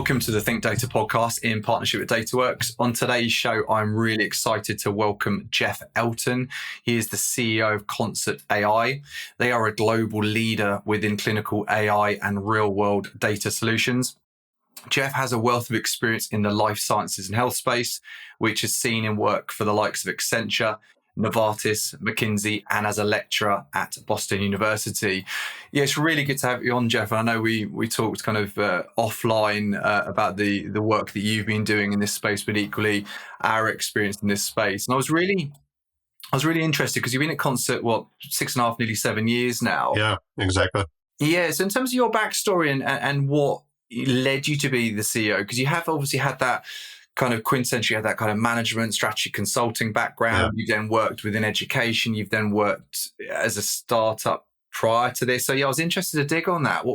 Welcome to the ThinkData Podcast in partnership with DataWorks. On today's show, I'm really excited to welcome Jeff Elton. He is the CEO of ConcertAI. They are a global leader within clinical AI and real-world data solutions. Jeff has a wealth of experience in the life sciences and health space, which is seen in work for the likes of 𝐸𝐻𝐵𝐵, Novartis, McKinsey, and as a lecturer at Boston University. Yeah, it's really good to have you on, Jeff. I know we talked kind of offline about the work that you've been doing in this space, but equally our experience in this space. And I was really interested because you've been at Concert, 6.5, nearly 7 years now. Yeah, exactly. Yeah, so in terms of your backstory and what led you to be the CEO, because you have obviously had that kind of quintessentially had that kind of management strategy consulting background. Yeah. You've then worked within education. You've then worked as a startup prior to this. So yeah, I was interested to dig on that.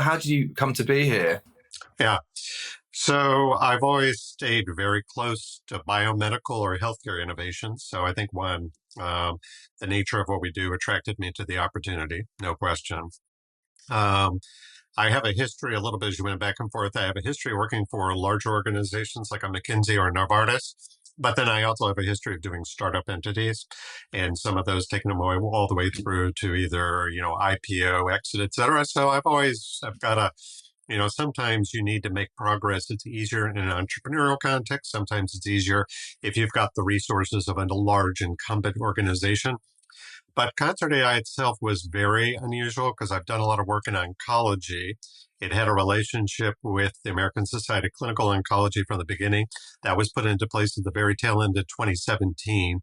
How did you come to be here? Yeah. So I've always stayed very close to biomedical or healthcare innovations. So I think the nature of what we do attracted me to the opportunity, no question. I have a history, a little bit as you went back and forth, I have a history working for large organizations like a McKinsey or Novartis, but then I also have a history of doing startup entities and some of those taking them all the way through to either, IPO, exit, et cetera. So I've got sometimes you need to make progress. It's easier in an entrepreneurial context. Sometimes it's easier if you've got the resources of a large incumbent organization. But ConcertAI itself was very unusual because I've done a lot of work in oncology. It had a relationship with the American Society of Clinical Oncology from the beginning. That was put into place at the very tail end of 2017.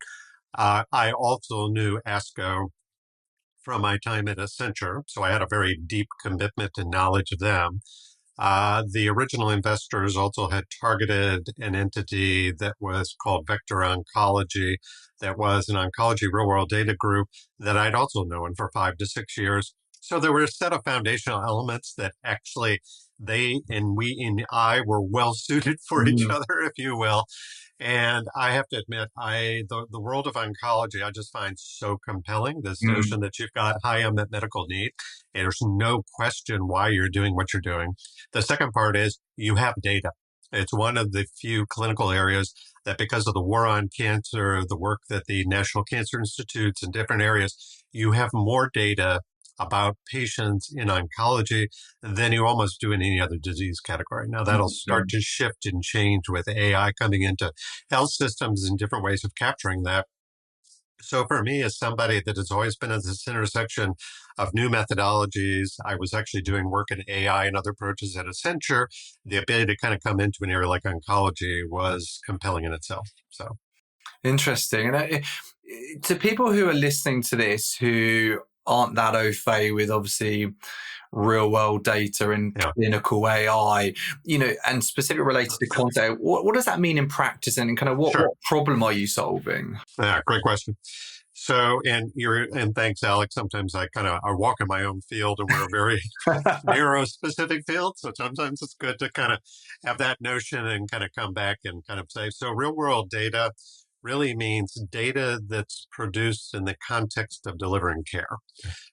I also knew 𝐟𝐨𝐫𝐞𝐭 from my time at Accenture, so I had a very deep commitment and knowledge of them. The original investors also had targeted an entity that was called Vector Oncology, that was an oncology real-world data group that I'd also known for 5 to 6 years. So there were a set of foundational elements that actually they and we and I were well suited for each other, if you will. And I have to admit, the world of oncology, I just find so compelling, this notion that you've got high unmet medical need. And there's no question why you're doing what you're doing. The second part is you have data. It's one of the few clinical areas that because of the war on cancer, the work that the National Cancer Institutes and different areas, you have more data about patients in oncology than you almost do in any other disease category. Now that'll start to shift and change with AI coming into health systems and different ways of capturing that. So for me, as somebody that has always been at this intersection of new methodologies, I was actually doing work in AI and other approaches at Accenture. The ability to kind of come into an area like oncology was compelling in itself. So interesting. And to people who are listening to this who aren't that au fait with obviously real world data and clinical AI, and specifically related to content, what does that mean in practice and kind of what problem are you solving? Yeah, great question. So, and thanks, Alex. Sometimes I walk in my own field and we're a very narrow specific field. So sometimes it's good to kind of have that notion and kind of come back and kind of say, so real world data really means data that's produced in the context of delivering care.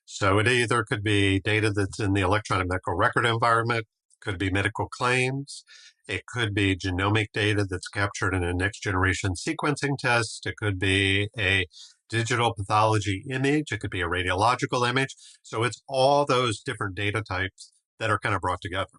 So it either could be data that's in the electronic medical record environment, could be medical claims, it could be genomic data that's captured in a next generation sequencing test, it could be a digital pathology image, it could be a radiological image. So it's all those different data types that are kind of brought together.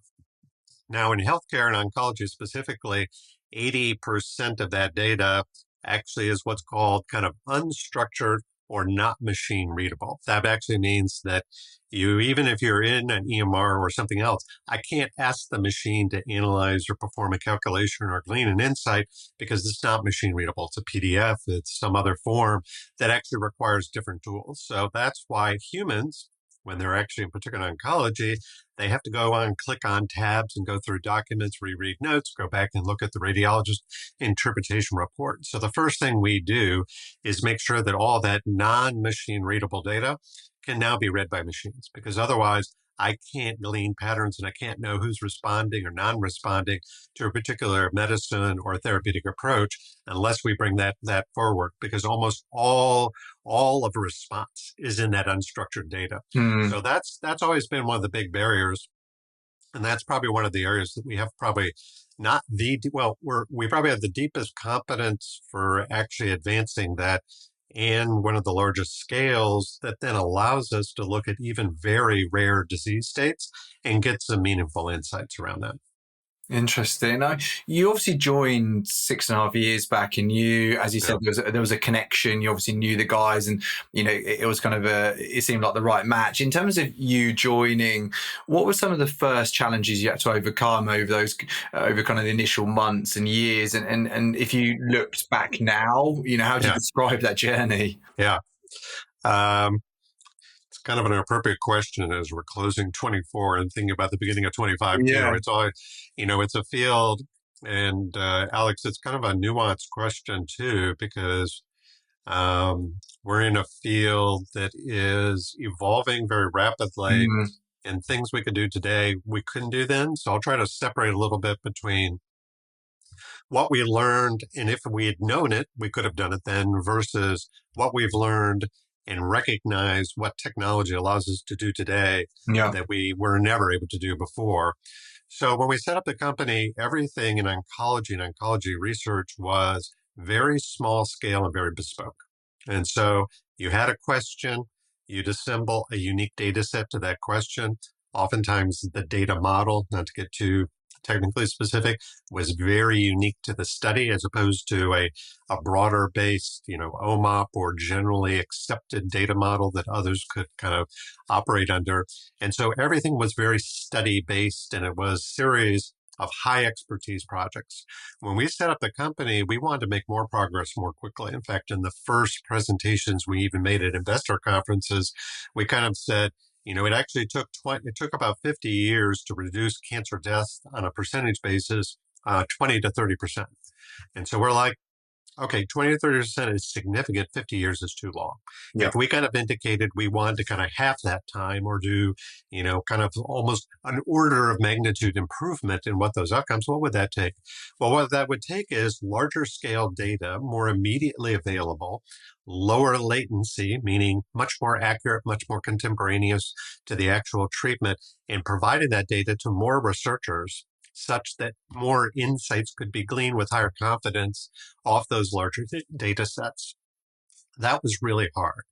Now in healthcare and oncology specifically, 80% of that data actually is what's called kind of unstructured or not machine readable. That actually means that even if you're in an EMR or something else, I can't ask the machine to analyze or perform a calculation or glean an insight because it's not machine readable. It's a PDF, it's some other form that actually requires different tools. So that's why humans, when they're actually in particular oncology, they have to go on, click on tabs and go through documents, reread notes, go back and look at the radiologist interpretation report. So the first thing we do is make sure that all that non-machine readable data can now be read by machines, because otherwise I can't glean patterns and I can't know who's responding or non-responding to a particular medicine or therapeutic approach unless we bring that forward, because almost all of the response is in that unstructured data. So that's always been one of the big barriers And that's probably one of the areas that we have probably not the, well, we probably have the deepest competence for actually advancing that and one of the largest scales that then allows us to look at even very rare disease states and get some meaningful insights around that. Interesting. Now, you obviously joined 6.5 years back, and you, as you said, there was a connection. You obviously knew the guys, and it was kind of it seemed like the right match. In terms of you joining, what were some of the first challenges you had to overcome over kind of the initial months and years? And if you looked back now, how do you describe that journey? Yeah. It's kind of an appropriate question as we're closing 24 and thinking about the beginning of 25 too. It's all, it's a field, and Alex, it's kind of a nuanced question too, because we're in a field that is evolving very rapidly, and things we could do today we couldn't do then. So I'll try to separate a little bit between what we learned, and if we had known it, we could have done it then, versus what we've learned and recognize what technology allows us to do today that we were never able to do before. So when we set up the company, everything in oncology and oncology research was very small scale and very bespoke. And so you had a question, you'd assemble a unique data set to that question. Oftentimes the data model, not to get too technically specific, was very unique to the study as opposed to a broader based, OMOP or generally accepted data model that others could kind of operate under. And so everything was very study based, and it was a series of high expertise projects. When we set up the company, we wanted to make more progress more quickly. In fact, in the first presentations we even made at investor conferences, we kind of said, it actually took about 50 years to reduce cancer deaths on a percentage basis, 20 to 30%. And so we're like, okay, 20 to 30% is significant. 50 years is too long. If we kind of indicated we wanted to kind of half that time or do, kind of almost an order of magnitude improvement in what those outcomes, what would that take? Well, what that would take is larger scale data, more immediately available, lower latency, meaning much more accurate, much more contemporaneous to the actual treatment, and providing that data to more researchers such that more insights could be gleaned with higher confidence off those larger data sets. That was really hard.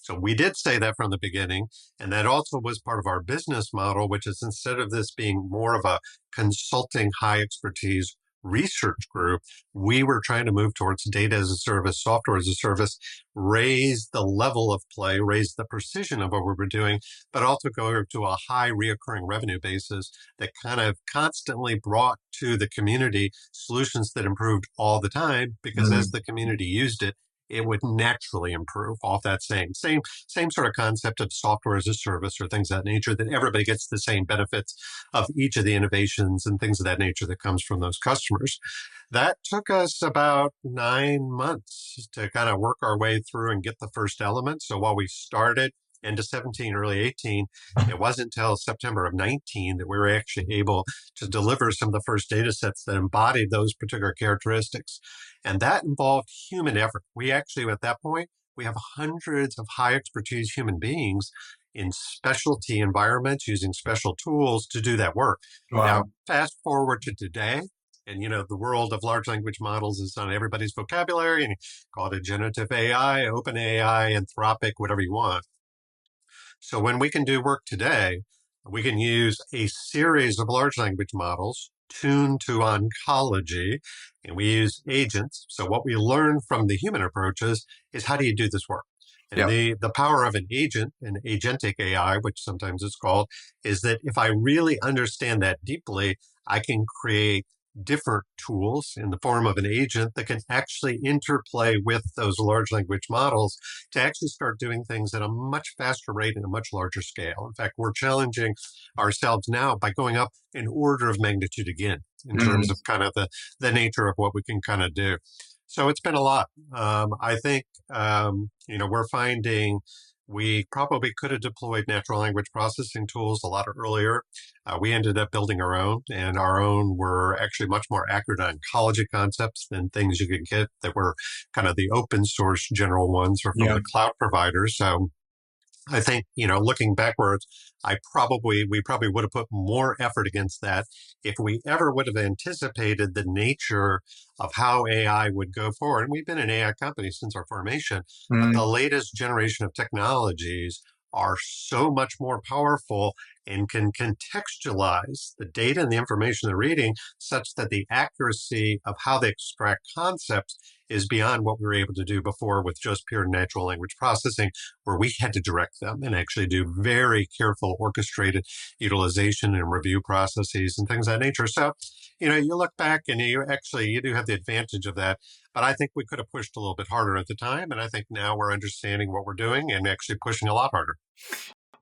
So we did say that from the beginning, and that also was part of our business model, which is instead of this being more of a consulting high expertise research group, we were trying to move towards data as a service, software as a service, raise the level of play, raise the precision of what we were doing, but also go to a high reoccurring revenue basis that kind of constantly brought to the community solutions that improved all the time, because as the community used it, it would naturally improve off that same sort of concept of software as a service or things of that nature, that everybody gets the same benefits of each of the innovations and things of that nature that comes from those customers. That took us about 9 months to kind of work our way through and get the first element. So while we started into 17, early 18, it wasn't until September of 19 that we were actually able to deliver some of the first data sets that embodied those particular characteristics. And that involved human effort. We actually, at that point, we have hundreds of high expertise human beings in specialty environments using special tools to do that work. Wow. Now, fast forward to today, and the world of large language models is on everybody's vocabulary, and you call it generative AI, open AI, Anthropic, whatever you want. So when we can do work today, we can use a series of large language models tuned to oncology, and we use agents. So what we learn from the human approaches is, how do you do this work? And the power of an agent, an agentic AI, which sometimes it's called, is that if I really understand that deeply, I can create different tools in the form of an agent that can actually interplay with those large language models to actually start doing things at a much faster rate and a much larger scale. In fact, we're challenging ourselves now by going up an order of magnitude again in terms of kind of the nature of what we can kind of do. So it's been a lot. I think, we're finding we probably could have deployed natural language processing tools a lot earlier. We ended up building our own, and our own were actually much more accurate oncology concepts than things you could get that were kind of the open source general ones or from the cloud providers. So I think, looking backwards, we probably would have put more effort against that if we ever would have anticipated the nature of how AI would go forward. And we've been an AI company since our formation, but the latest generation of technologies are so much more powerful and can contextualize the data and the information they're reading such that the accuracy of how they extract concepts is beyond what we were able to do before with just pure natural language processing, where we had to direct them and actually do very careful orchestrated utilization and review processes and things of that nature. So, you look back and you do have the advantage of that. But I think we could have pushed a little bit harder at the time. And I think now we're understanding what we're doing and actually pushing a lot harder.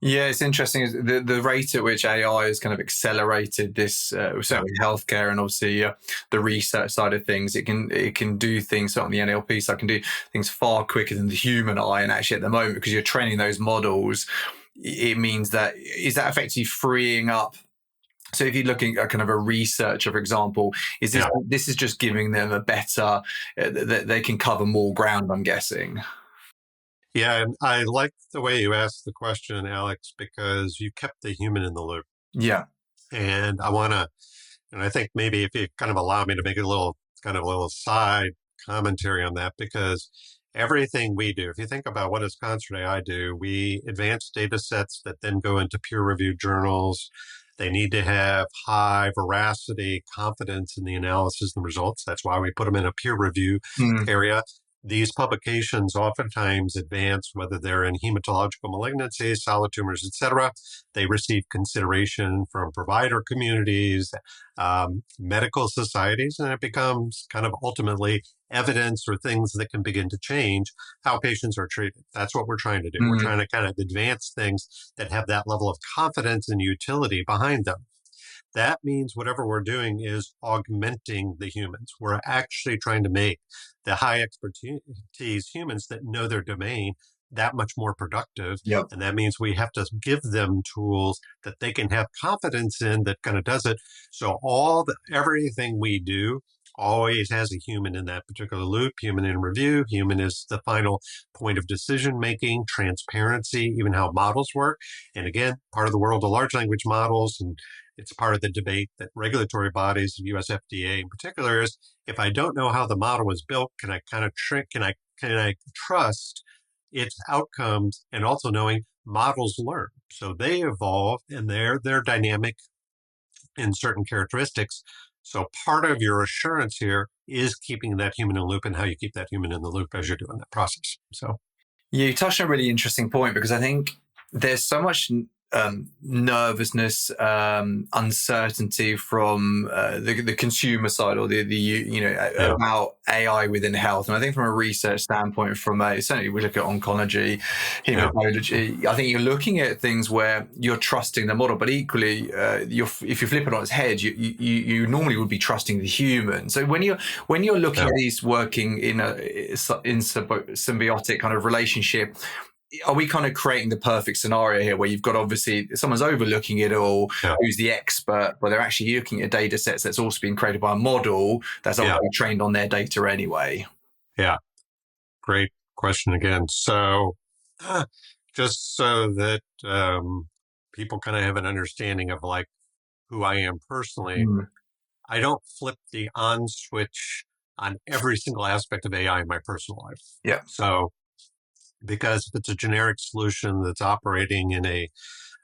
Yeah, it's interesting the rate at which AI has kind of accelerated this, certainly healthcare and obviously the research side of things. It can do things, certainly the NLP side can do things far quicker than the human eye. And actually at the moment, because you're training those models, it means is that effectively freeing up. So if you're looking at kind of a researcher, for example, this is just giving them a better, that they can cover more ground, I'm guessing. Yeah, and I like the way you asked the question, Alex, because you kept the human in the loop. Yeah. And I think maybe if you kind of allow me to make a little side commentary on that, because everything we do, if you think about what does ConcertAI do, we advance data sets that then go into peer-reviewed journals. They need to have high veracity, confidence in the analysis and results. That's why we put them in a peer review area. These publications oftentimes advance, whether they're in hematological malignancies, solid tumors, et cetera. They receive consideration from provider communities, medical societies, and it becomes kind of ultimately evidence or things that can begin to change how patients are treated. That's what we're trying to do. We're trying to kind of advance things that have that level of confidence and utility behind them. That means whatever we're doing is augmenting the humans. We're actually trying to make the high expertise humans that know their domain that much more productive. Yep. And that means we have to give them tools that they can have confidence in that kind of does it. So everything we do always has a human in that particular loop, human in review. Human is the final point of decision making, transparency, even how models work. And again, part of the world of large language models, and it's part of the debate that regulatory bodies, US FDA in particular, is if I don't know how the model was built, can I kind of can I trust its outcomes, and also knowing models learn. So they evolve and they're dynamic in certain characteristics. So part of your assurance here is keeping that human in the loop, and how you keep that human in the loop as you're doing that process. So you touched on a really interesting point, because I think there's so much nervousness, uncertainty from the consumer side, or about AI within health. And I think from a research standpoint, certainly we look at oncology, hematology, I think you're looking at things where you're trusting the model, but equally, if you flip it on its head, you normally would be trusting the human. So when you're looking at these working in symbiotic kind of relationship, are we kind of creating the perfect scenario here, where you've got obviously someone's overlooking it all, who's the expert, but they're actually looking at data sets that's also been created by a model that's obviously trained on their data anyway? Yeah. Great question again. So just so that people kind of have an understanding of like who I am personally, I don't flip the on switch on every single aspect of AI in my personal life. Yeah. So because if it's a generic solution that's operating in a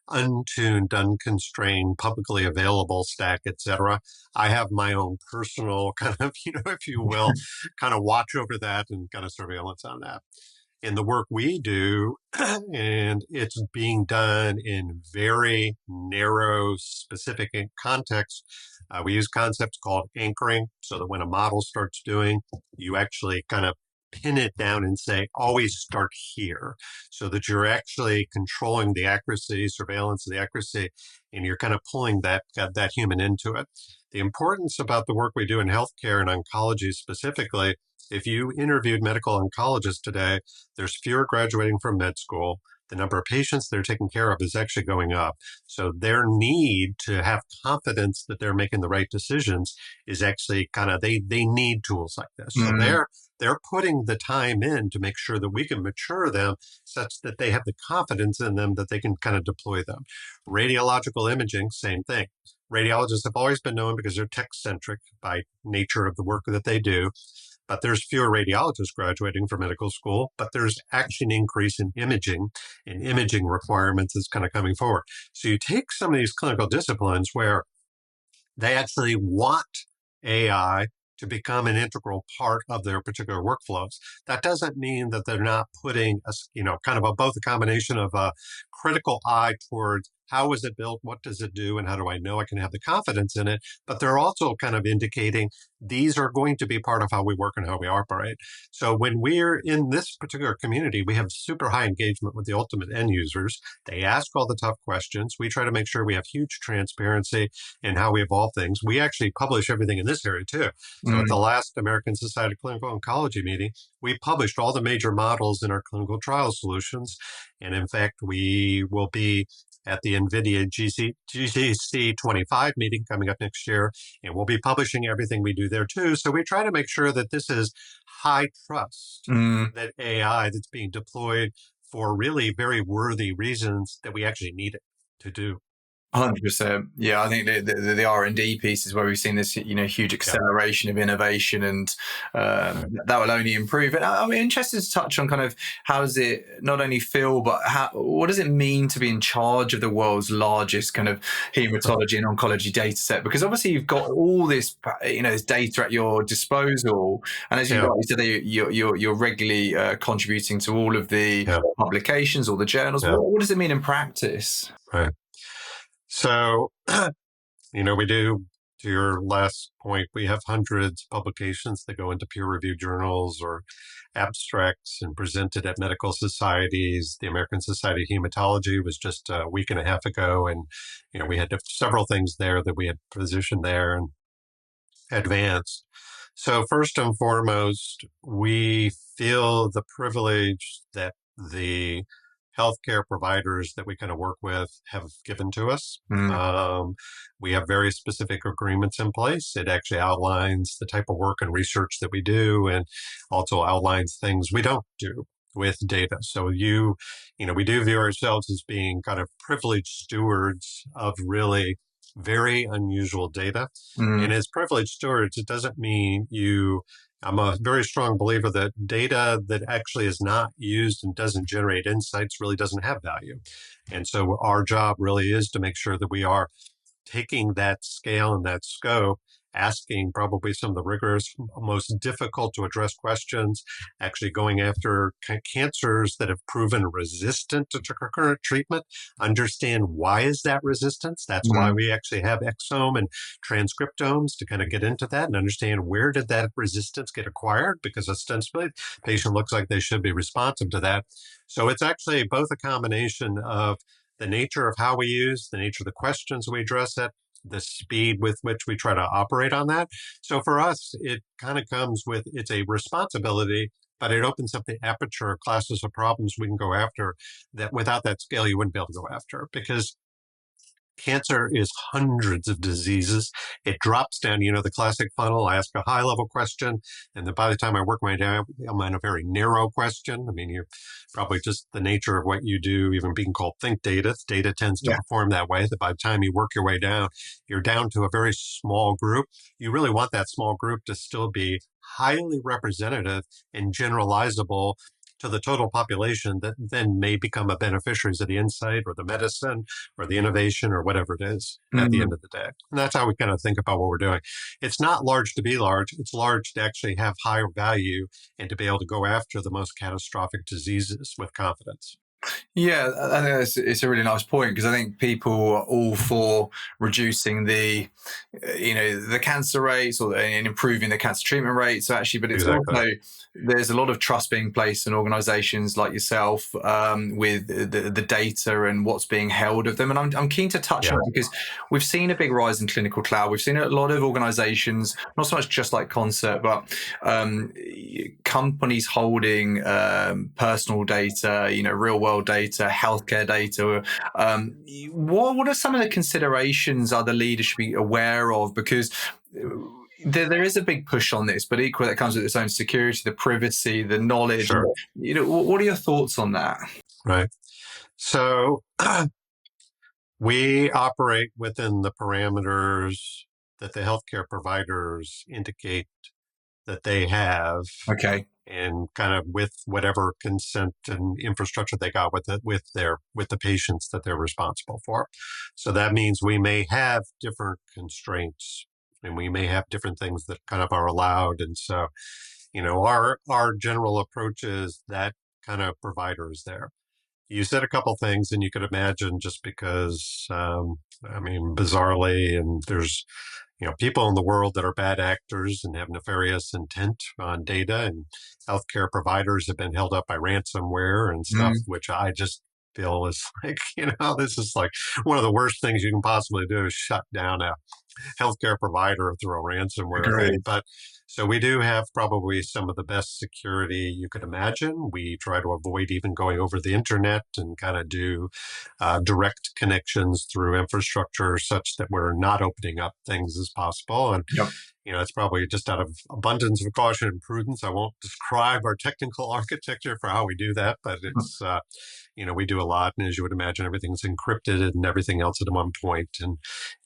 untuned, unconstrained, publicly available stack, et cetera, I have my own personal kind of, if you will, kind of watch over that and kind of surveillance on that. In the work we do, and it's being done in very narrow, specific context, we use concepts called anchoring, so that when a model starts doing, you actually kind of pin it down and say, always start here, so that you're actually controlling the accuracy, surveillance of the accuracy, and you're kind of pulling that human into it. The importance about the work we do in healthcare and oncology specifically, if you interviewed medical oncologists today, there's fewer graduating from med school. the number of patients they're taking care of is actually going up. So their need to have confidence that they're making the right decisions is actually they need tools like this. So they're putting the time in to make sure that we can mature them such that they have the confidence in them that they can kind of deploy them. Radiological imaging, same thing. Radiologists have always been known because they're tech-centric by nature of the work that they do. But there's fewer radiologists graduating from medical school, but there's actually an increase in imaging, and imaging requirements is kind of coming forward. So you take some of these clinical disciplines where they actually want AI to become an integral part of their particular workflows. That doesn't mean that they're not putting both a combination of a critical eye towards how is it built, what does it do, and how do I know I can have the confidence in it? But they're also kind of indicating these are going to be part of how we work and how we operate. So when we're in this particular community, we have super high engagement with the ultimate end users. They ask all the tough questions. We try to make sure we have huge transparency in how we evolve things. We actually publish everything in this area too. So at the last American Society of Clinical Oncology meeting, we published all the major models in our clinical trial solutions. And in fact, we will be at the NVIDIA GTC 25 meeting coming up next year, and we'll be publishing everything we do there too. So we try to make sure that this is high trust, that AI that's being deployed for really very worthy reasons that we actually need it to do. 100%. Yeah, I think the R&D piece is where we've seen this, huge acceleration of innovation, and that will only improve. And I'm interested to touch on kind of how does it not only feel, but what does it mean to be in charge of the world's largest kind of hematology and oncology data set? Because obviously you've got all this, this data at your disposal, and as you rightly said, you're regularly contributing to all of the publications, all the journals. What does it mean in practice? Right. So, we do, to your last point, we have hundreds of publications that go into peer-reviewed journals or abstracts and presented at medical societies. The American Society of Hematology was just a week and a half ago, and, we had several things there that we had positioned there and advanced. So first and foremost, we feel the privilege that the healthcare providers that we kind of work with have given to us. We have very specific agreements in place. It actually outlines the type of work and research that we do, and also outlines things we don't do with data. So we do view ourselves as being kind of privileged stewards of really very unusual data. And as privileged stewards, it doesn't mean I'm a very strong believer that data that actually is not used and doesn't generate insights really doesn't have value. And so our job really is to make sure that we are taking that scale and that scope, asking probably some of the rigorous, most difficult to address questions, actually going after cancers that have proven resistant to current treatment, understand why is that resistance. That's why we actually have exome and transcriptomes to kind of get into that and understand where did that resistance get acquired, because ostensibly the patient looks like they should be responsive to that. So it's actually both a combination of the nature of how we use, the nature of the questions we address it, the speed with which we try to operate on that. So for us, it kind of comes with, it's a responsibility, but it opens up the aperture of classes of problems we can go after that without that scale you wouldn't be able to go after, because cancer is hundreds of diseases. It drops down, the classic funnel. I ask a high-level question, and then by the time I work my way down, I'm on a very narrow question. I mean, you're probably just the nature of what you do, even being called ThinkData. Data tends to perform that way, that by the time you work your way down, you're down to a very small group. You really want that small group to still be highly representative and generalizable to the total population that then may become a beneficiaries of the insight or the medicine or the innovation or whatever it is at the end of the day. And that's how we kind of think about what we're doing. It's not large to be large. It's large to actually have higher value and to be able to go after the most catastrophic diseases with confidence. Yeah, I think it's a really nice point, because I think people are all for reducing the cancer rates and improving the cancer treatment rates. So actually, but it's also, there's a lot of trust being placed in organizations like yourself with the data and what's being held of them. And I'm keen to touch on it, because we've seen a big rise in clinical cloud. We've seen a lot of organizations, not so much just like Concert, but companies holding personal data, real world world data, healthcare data. What are some of the considerations other leaders should be aware of? Because there is a big push on this, but equally that comes with its own security, the privacy, the knowledge. Sure. What are your thoughts on that? Right. So we operate within the parameters that the healthcare providers indicate that they have. Okay. And kind of with whatever consent and infrastructure they got with the patients that they're responsible for. So that means we may have different constraints and we may have different things that kind of are allowed. And so, our general approach is that kind of provider is there. You said a couple things, and you could imagine just because, bizarrely, and there's, people in the world that are bad actors and have nefarious intent on data, and healthcare providers have been held up by ransomware and stuff, which I just feel is like, this is like one of the worst things you can possibly do is shut down a healthcare provider through a ransomware thing. But so we do have probably some of the best security you could imagine. We try to avoid even going over the internet and kind of do direct connections through infrastructure such that we're not opening up things as possible. And it's probably just out of abundance of caution and prudence. I won't describe our technical architecture for how we do that, but it's, we do a lot. And as you would imagine, everything's encrypted and everything else at one point, and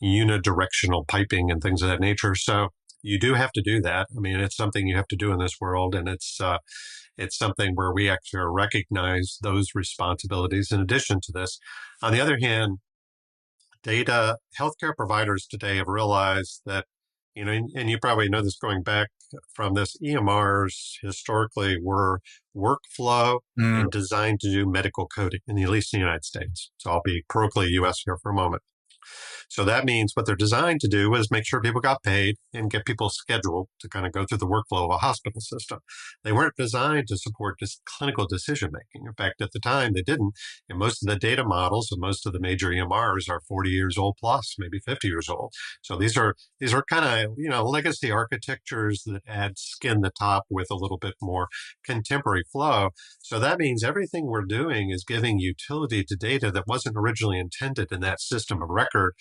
unidirectional piping and things of that nature. So you do have to do that. It's something you have to do in this world. And it's something where we actually recognize those responsibilities in addition to this. On the other hand, healthcare providers today have realized that, and you probably know this going back from this, EMRs historically were workflow and designed to do medical coding, at least in the United States. So I'll be parochially U.S. here for a moment. So that means what they're designed to do is make sure people got paid and get people scheduled to kind of go through the workflow of a hospital system. They weren't designed to support this clinical decision making. In fact, at the time they didn't. And most of the data models of most of the major EMRs are 40 years old plus, maybe 50 years old. So these are kind of, legacy architectures that add skin to the top with a little bit more contemporary flow. So that means everything we're doing is giving utility to data that wasn't originally intended in that system of record.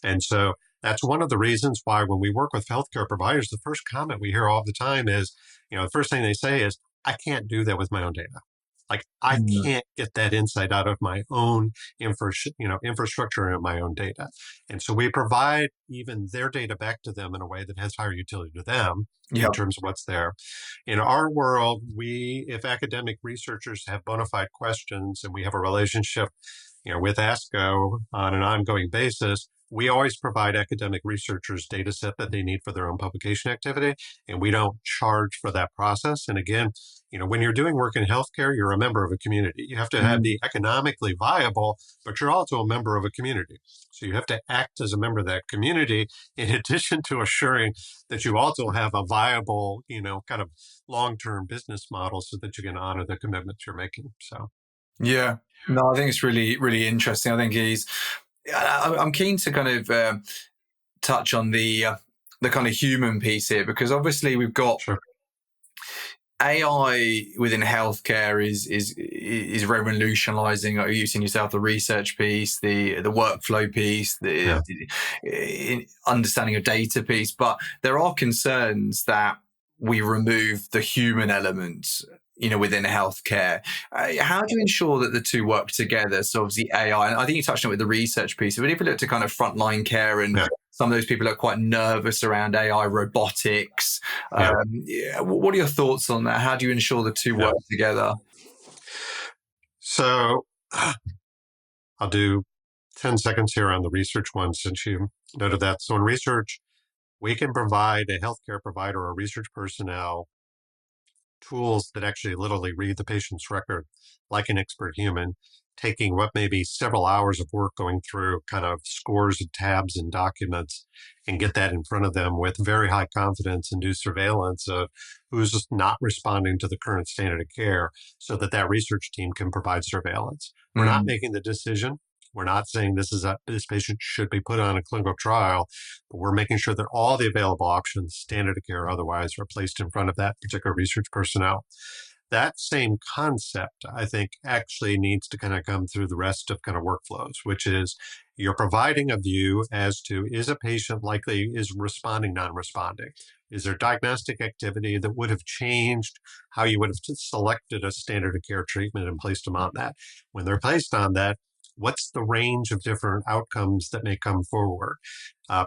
And so that's one of the reasons why when we work with healthcare providers, the first comment we hear all the time is, the first thing they say is, I can't do that with my own data. Like, I can't get that insight out of my own infrastructure and my own data. And so we provide even their data back to them in a way that has higher utility to them in terms of what's there. In our world, if academic researchers have bona fide questions and we have a relationship, with 𝐟𝐨𝐫𝐞 on an ongoing basis, we always provide academic researchers data set that they need for their own publication activity, and we don't charge for that process. And again, when you're doing work in healthcare, you're a member of a community. You have to be economically viable, but you're also a member of a community. So you have to act as a member of that community in addition to assuring that you also have a viable, kind of long-term business model so that you can honor the commitments you're making. So. Yeah, no, I think it's really, really interesting. I think I'm keen to kind of touch on the kind of human piece here, because obviously we've got AI within healthcare is revolutionizing. Like you saying yourself, the research piece, the workflow piece, the understanding of data piece. But there are concerns that we remove the human element, within healthcare. How do you ensure that the two work together? So obviously AI, and I think you touched on it with the research piece, but if you look to kind of frontline care and some of those people are quite nervous around AI, robotics. What are your thoughts on that? How do you ensure the two work together? So I'll do 10 seconds here on the research one, since you noted that. So in research, we can provide a healthcare provider or research personnel tools that actually literally read the patient's record like an expert human, taking what may be several hours of work going through kind of scores of tabs and documents and get that in front of them with very high confidence and do surveillance of who's not responding to the current standard of care so that that research team can provide surveillance. We're not making the decision. We're not saying this patient should be put on a clinical trial, but we're making sure that all the available options, standard of care or otherwise, are placed in front of that particular research personnel. that same concept, I think, actually needs to kind of come through the rest of kind of workflows, which is you're providing a view as to, is a patient likely is responding, non-responding? Is there diagnostic activity that would have changed how you would have selected a standard of care treatment and placed them on that? When they're placed on that, what's the range of different outcomes that may come forward?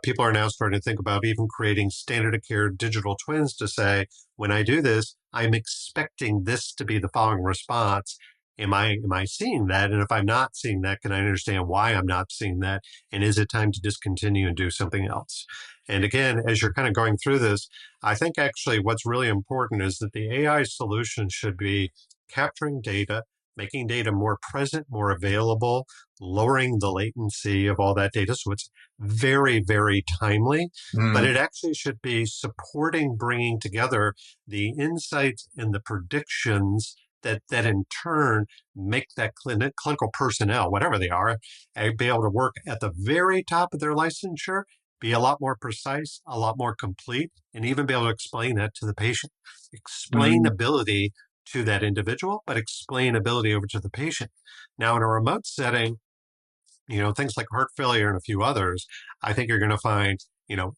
People are now starting to think about even creating standard of care digital twins to say, when I do this, I'm expecting this to be the following response. Am I seeing that? And if I'm not seeing that, can I understand why I'm not seeing that? And is it time to discontinue and do something else? And again, as you're kind of going through this, I think actually what's really important is that the AI solution should be capturing data, making data more present, more available, lowering the latency of all that data. So it's very, very timely, but it actually should be supporting bringing together the insights and the predictions that in turn make that clinical personnel, whatever they are, be able to work at the very top of their licensure, be a lot more precise, a lot more complete, and even be able to explain that to the patient. Explainability to that individual, but explainability over to the patient. Now, in a remote setting, things like heart failure and a few others, I think you're going to find,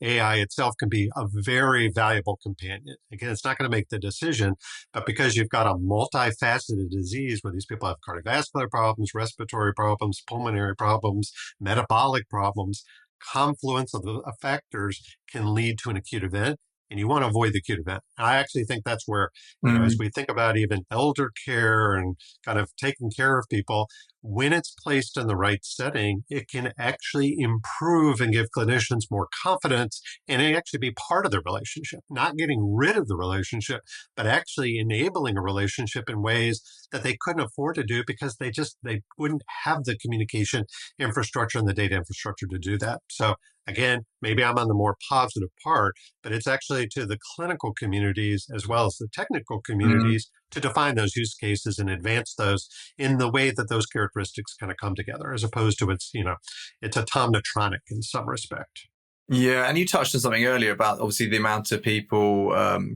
AI itself can be a very valuable companion. Again, it's not going to make the decision, but because you've got a multifaceted disease where these people have cardiovascular problems, respiratory problems, pulmonary problems, metabolic problems, confluence of the factors can lead to an acute event. And you want to avoid the acute event. I actually think that's where, as we think about even elder care and kind of taking care of people, when it's placed in the right setting, it can actually improve and give clinicians more confidence and actually be part of the relationship, not getting rid of the relationship, but actually enabling a relationship in ways that they couldn't afford to do because they wouldn't have the communication infrastructure and the data infrastructure to do that. So again, maybe I'm on the more positive part, but it's actually to the clinical communities as well as the technical communities to define those use cases and advance those in the way that those characteristics kind of come together, as opposed to it's automatronic in some respect. Yeah, and you touched on something earlier about obviously the amount of people,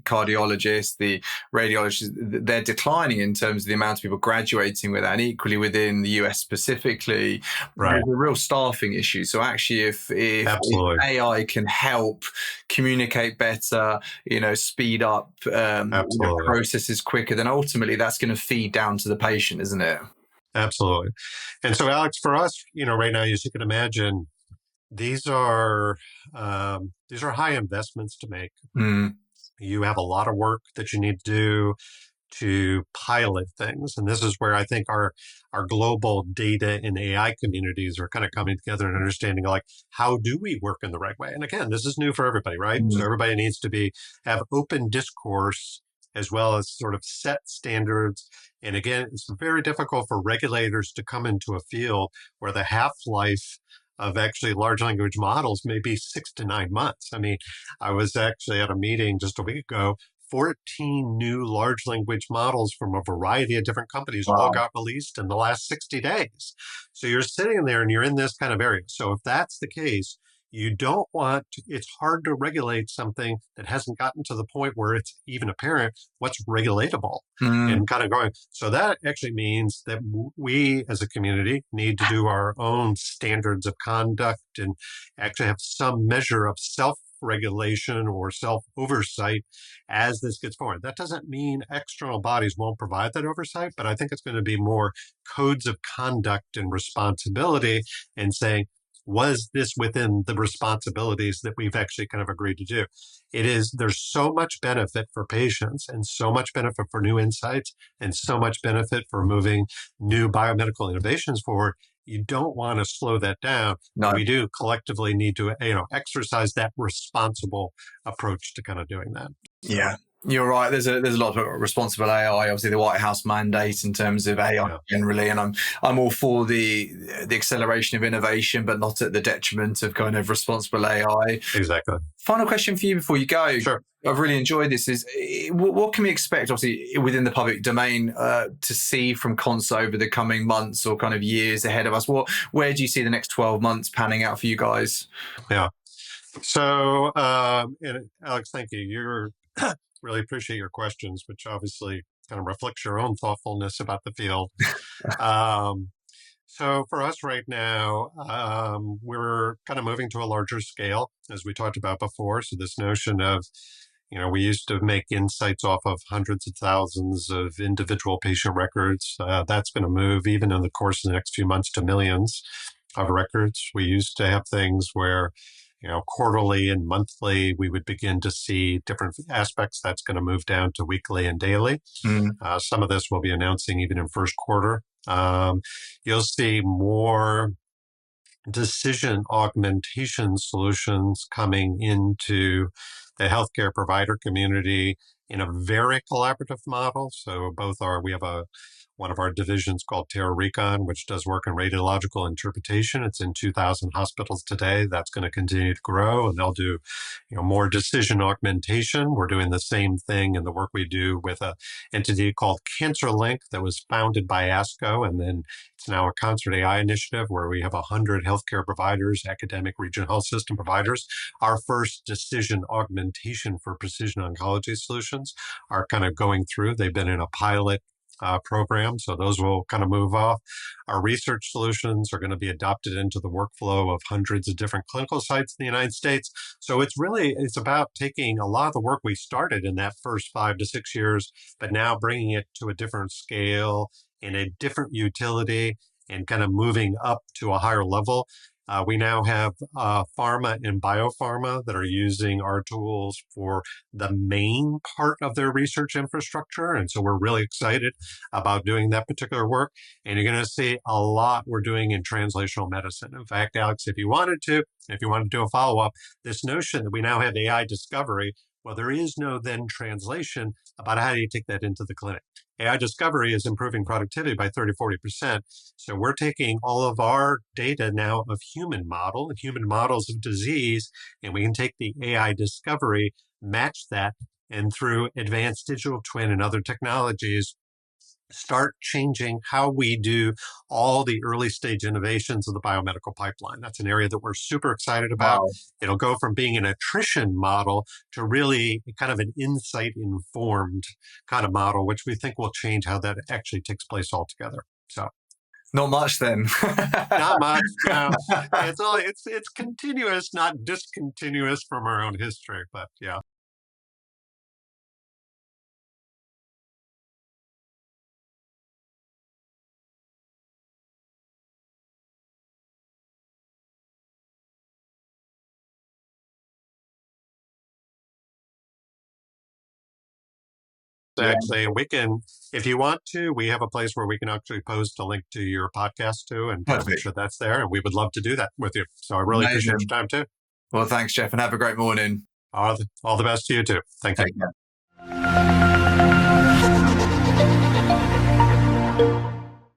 cardiologists, the radiologists, they're declining in terms of the amount of people graduating with that, and equally within the US specifically, there's a real staffing issue. So actually, if AI can help communicate better, speed up processes quicker, then ultimately that's going to feed down to the patient, isn't it? Absolutely. And so, Alex, for us, right now, as you can imagine, these are high investments to make. You have a lot of work that you need to do to pilot things. And this is where I think our global data and AI communities are kind of coming together and understanding, like, how do we work in the right way? And again, this is new for everybody, right? So everybody needs to have open discourse as well as sort of set standards. And again, it's very difficult for regulators to come into a field where the half-life of actually large language models may be 6 to 9 months. I mean, I was actually at a meeting just a week ago, 14 new large language models from a variety of different companies all got released in the last 60 days. So you're sitting there and you're in this kind of area. So if that's the case, you don't want to, it's hard to regulate something that hasn't gotten to the point where it's even apparent what's regulatable and kind of going. So that actually means that we as a community need to do our own standards of conduct and actually have some measure of self-regulation or self-oversight as this gets forward. That doesn't mean external bodies won't provide that oversight, but I think it's going to be more codes of conduct and responsibility and saying, was this within the responsibilities that we've actually kind of agreed to do? There's so much benefit for patients and so much benefit for new insights and so much benefit for moving new biomedical innovations forward. You don't want to slow that down. No. We do collectively need to, exercise that responsible approach to kind of doing that. Yeah. You're right. There's a lot of responsible AI. Obviously, the White House mandate in terms of AI generally, and I'm all for the acceleration of innovation, but not at the detriment of kind of responsible AI. Exactly. Final question for you before you go. Sure. I've really enjoyed this. Is what can we expect, obviously, within the public domain, to see from Concert over the coming months or kind of years ahead of us? Where do you see the next 12 months panning out for you guys? Yeah. So, and Alex, thank you. You're really appreciate your questions, which obviously kind of reflects your own thoughtfulness about the field. So for us right now, we're kind of moving to a larger scale, as we talked about before. So this notion of, we used to make insights off of hundreds of thousands of individual patient records. That's going to move, even in the course of the next few months, to millions of records. We used to have things where, quarterly and monthly, we would begin to see different aspects. That's going to move down to weekly and daily. Some of this we'll be announcing even in first quarter. You'll see more decision augmentation solutions coming into the healthcare provider community in a very collaborative model. So we have one of our divisions called 𝐟𝐨𝐫𝐿, which does work in radiological interpretation. It's in 2,000 hospitals today. That's going to continue to grow, and they'll do, more decision augmentation. We're doing the same thing in the work we do with an entity called CancerLink that was founded by ASCO, and then it's now a ConcertAI initiative where we have 100 healthcare providers, academic regional health system providers. Our first decision augmentation for precision oncology solutions are kind of going through. They've been in a pilot program, so those will kind of move off. Our research solutions are going to be adopted into the workflow of hundreds of different clinical sites in the United States. So it's about taking a lot of the work we started in that first 5 to 6 years, but now bringing it to a different scale in a different utility and kind of moving up to a higher level. We now have pharma and biopharma that are using our tools for the main part of their research infrastructure. And so we're really excited about doing that particular work. And you're going to see a lot we're doing in translational medicine. In fact, Alex, if you wanted to do a follow-up, this notion that we now have AI discovery, well, there is no then translation about how do you take that into the clinic. AI discovery is improving productivity by 30-40%. So we're taking all of our data now of human models of disease, and we can take the AI discovery, match that, and through advanced digital twin and other technologies, start changing how we do all the early stage innovations of the biomedical pipeline. That's an area that we're super excited about. Wow. It'll go from being an attrition model to really kind of an insight-informed kind of model, which we think will change how that actually takes place altogether. So, not much then. Not much. No. It's continuous, not discontinuous from our own history, but yeah. Actually, we can, if you want to, we have a place where we can actually post a link to your podcast too, and make sure that's there. And we would love to do that with you. So I really appreciate your time too. Well, thanks, Jeff, and have a great morning. All the best to you too. Thank you. Take care.